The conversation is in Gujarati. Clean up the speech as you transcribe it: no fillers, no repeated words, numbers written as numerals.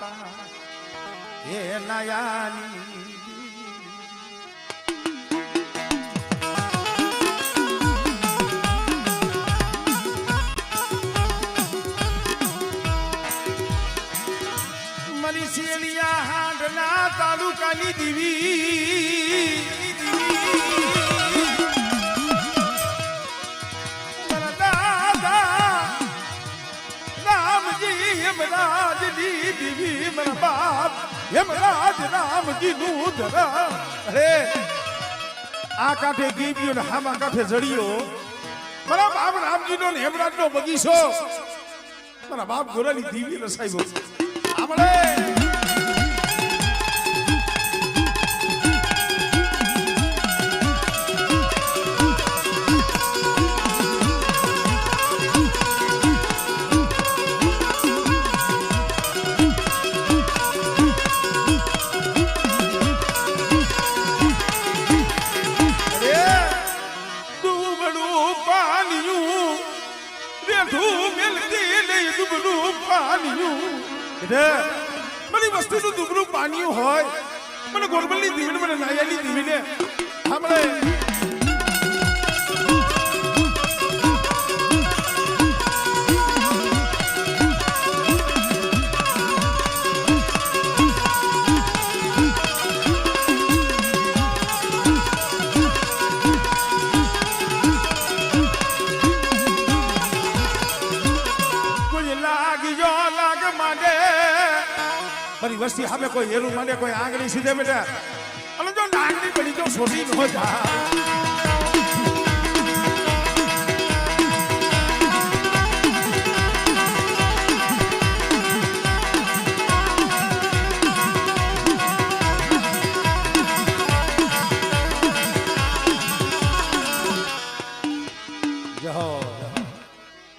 હે નયાની મની શેલિયા હાંડના તાલુકાની દીવી યમરાજની દીવી મારા બાપ યમરાજ રામજી નું ધરા અરે આ કાંઠે ગીવ્યો ને હામા કાંઠે જડિયો મારા બાપ રામજી નો યમરાજ નો બગીચો મારા બાપ ગોરાની દીવી રસાયો આપણે મને વસ્તુનું દુબળું પાણીયું હોય મને ગોરબલની દીવીને મને નાયાની દીવીને આપણે મારી વસ્તી સામે કોઈ એરું મને કોઈ આંગળી સીધે બેટા અને જો નાંગળી પડી જો છોટી ન જા જહો